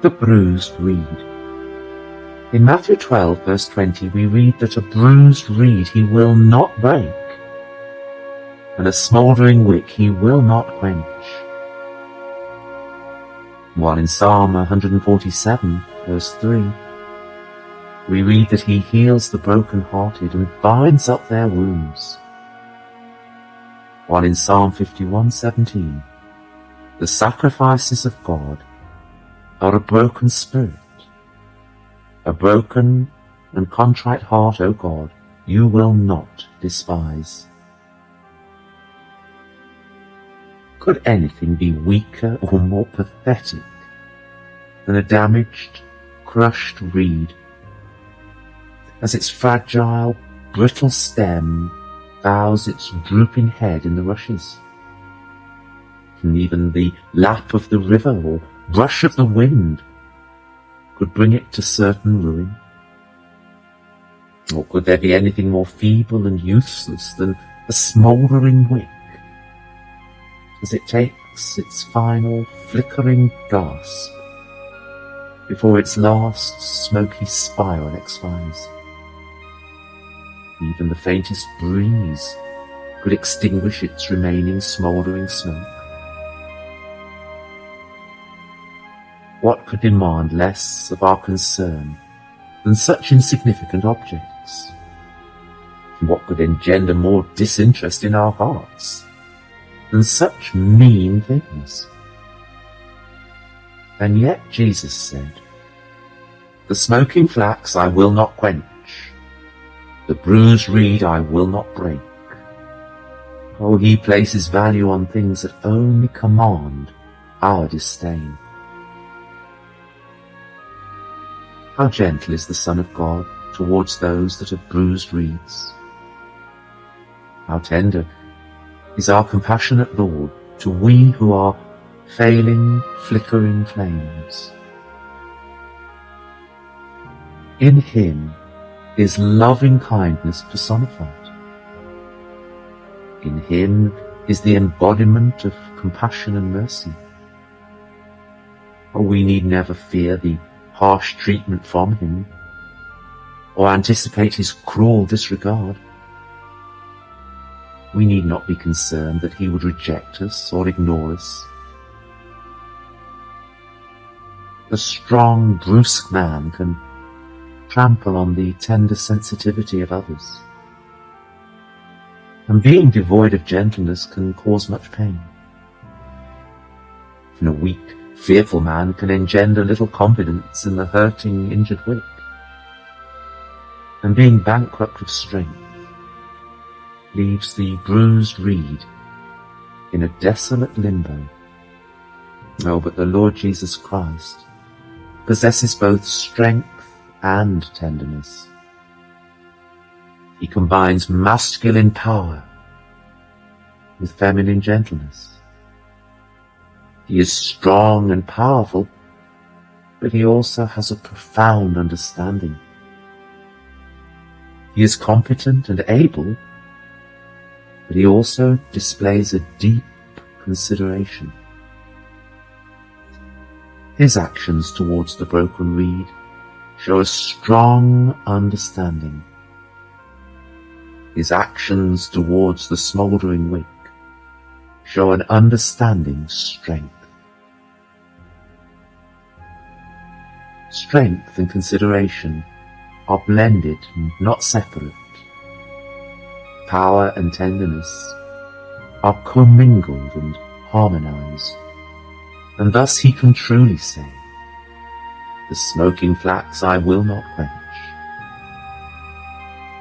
The bruised reed. In Matthew 12, verse 20, we read that a bruised reed he will not break, and a smouldering wick he will not quench. While in Psalm 147, verse 3, we read that he heals the brokenhearted and binds up their wounds. While in Psalm 51:17, the sacrifices of God are a broken spirit, a broken and contrite heart, O God, you will not despise. Could anything be weaker or more pathetic than a damaged, crushed reed, as its fragile, brittle stem bows its drooping head in the rushes? And even the lap of the river or rush of the wind could bring it to certain ruin. Or could there be anything more feeble and useless than a smouldering wick, as it takes its final flickering gasp before its last smoky spiral expires? Even the faintest breeze could extinguish its remaining smouldering smoke. What could demand less of our concern than such insignificant objects? What could engender more disinterest in our hearts than such mean things? And yet Jesus said, "The smoking flax I will not quench, the bruised reed I will not break." Oh, he places value on things that only command our disdain. How gentle is the Son of God towards those that have bruised reeds. How tender is our compassionate Lord to we who are failing, flickering flames. In him is loving kindness personified. In him is the embodiment of compassion and mercy. Oh, we need never fear the harsh treatment from him, or anticipate his cruel disregard. We need not be concerned that he would reject us or ignore us. A strong, brusque man can trample on the tender sensitivity of others, and being devoid of gentleness can cause much pain. And a weak, fearful man can engender little confidence in the hurting, injured wick. And being bankrupt of strength leaves the bruised reed in a desolate limbo. Oh, but the Lord Jesus Christ possesses both strength and tenderness. He combines masculine power with feminine gentleness. He is strong and powerful, but he also has a profound understanding. He is competent and able, but he also displays a deep consideration. His actions towards the broken reed show a strong understanding. His actions towards the smouldering wick show an understanding strength. Strength and consideration are blended, not separate. Power and tenderness are commingled and harmonized, and thus he can truly say, "The smoking flax I will not quench,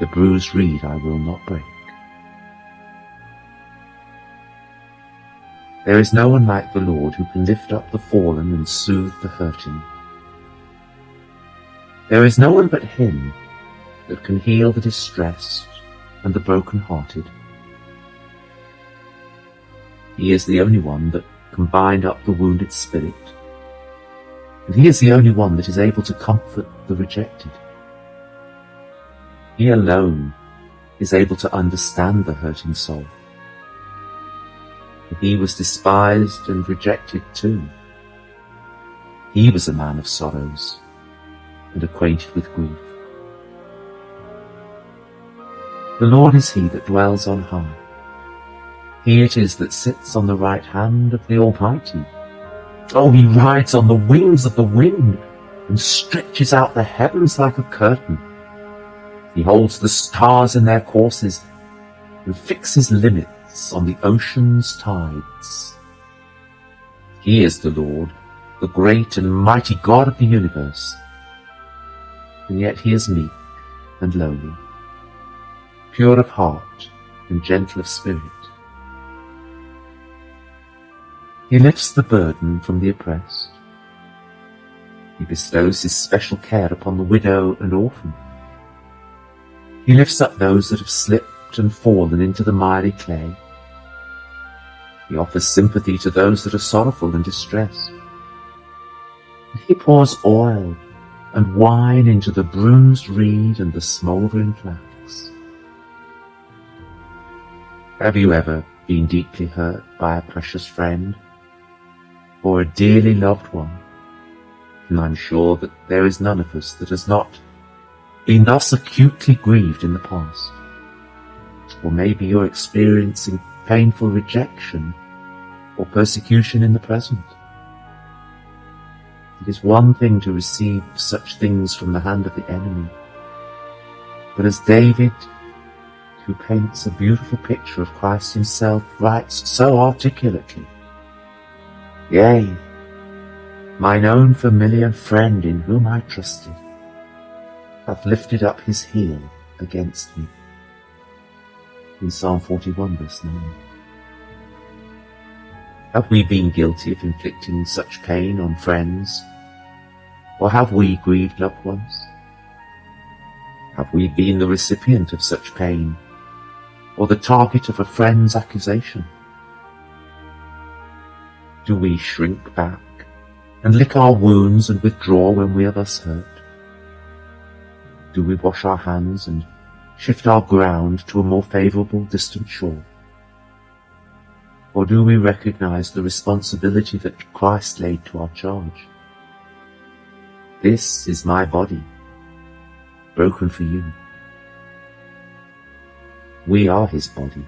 the bruised reed I will not break." There is no one like the Lord who can lift up the fallen and soothe the hurting. There is no one but him that can heal the distressed and the broken-hearted. He is the only one that can bind up the wounded spirit, and he is the only one that is able to comfort the rejected. He alone is able to understand the hurting soul. He was despised and rejected too. He was a man of sorrows and acquainted with grief. The Lord is he that dwells on high. He it is that sits on the right hand of the Almighty. Oh, he rides on the wings of the wind and stretches out the heavens like a curtain. He holds the stars in their courses and fixes limits on the ocean's tides. He is the Lord, the great and mighty God of the universe, and yet he is meek and lowly, pure of heart and gentle of spirit. He lifts the burden from the oppressed. He bestows his special care upon the widow and orphan. He lifts up those that have slipped and fallen into the miry clay. He offers sympathy to those that are sorrowful and distressed. He pours oil and wine into the bruised reed and the smouldering flax. Have you ever been deeply hurt by a precious friend or a dearly loved one? And I'm sure that there is none of us that has not been thus acutely grieved in the past. Or maybe you're experiencing painful rejection or persecution in the present. It is one thing to receive such things from the hand of the enemy, but as David, who paints a beautiful picture of Christ himself, writes so articulately, "Yea, mine own familiar friend in whom I trusted, hath lifted up his heel against me." In Psalm 41 verse 9. Have we been guilty of inflicting such pain on friends? Or have we grieved loved ones? Have we been the recipient of such pain, or the target of a friend's accusation? Do we shrink back and lick our wounds and withdraw when we are thus hurt? Do we wash our hands and shift our ground to a more favourable distant shore? Or do we recognize the responsibility that Christ laid to our charge? This is my body, broken for you. We are his body,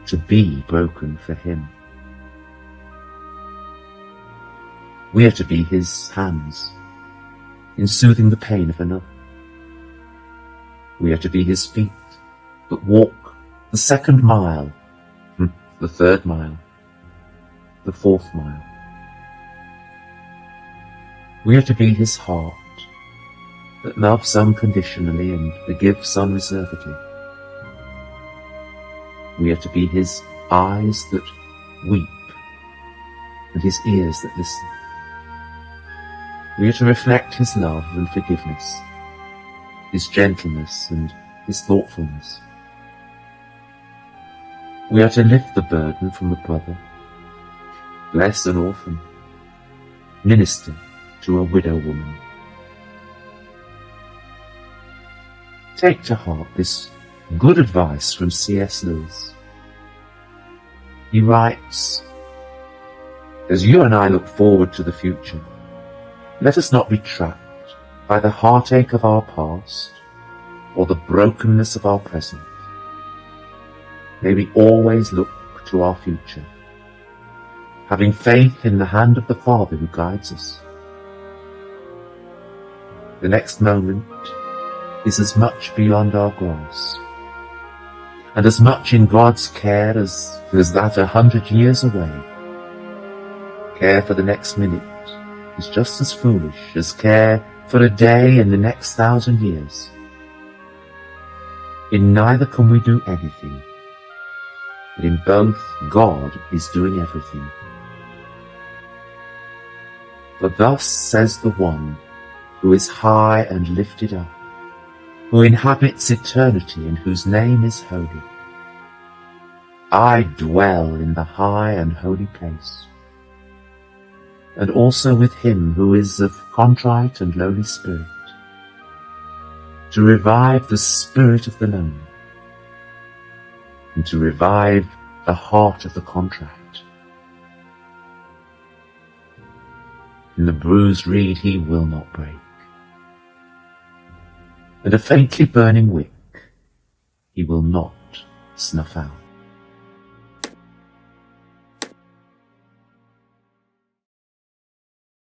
to be broken for him. We are to be his hands in soothing the pain of another. We are to be his feet that walk the second mile, the third mile, the fourth mile. We are to be his heart that loves unconditionally and forgives unreservedly. We are to be his eyes that weep and his ears that listen. We are to reflect his love and forgiveness, his gentleness and his thoughtfulness. We are to lift the burden from the brother, bless an orphan, minister to a widow woman. Take to heart this good advice from C.S. Lewis. He writes, "As you and I look forward to the future, let us not be trapped by the heartache of our past or the brokenness of our present. May we always look to our future, having faith in the hand of the Father who guides us. The next moment is as much beyond our grasp, and as much in God's care as that 100 years away. Care for the next minute is just as foolish as care for a day in the next 1,000 years. In neither can we do anything, but in both God is doing everything. For thus says the one who is high and lifted up, who inhabits eternity and whose name is holy. I dwell in the high and holy place, and also with him who is of contrite and lowly spirit, to revive the spirit of the lonely, and to revive the heart of the contrite. and the bruised reed he will not break. And a faintly burning wick he will not snuff out.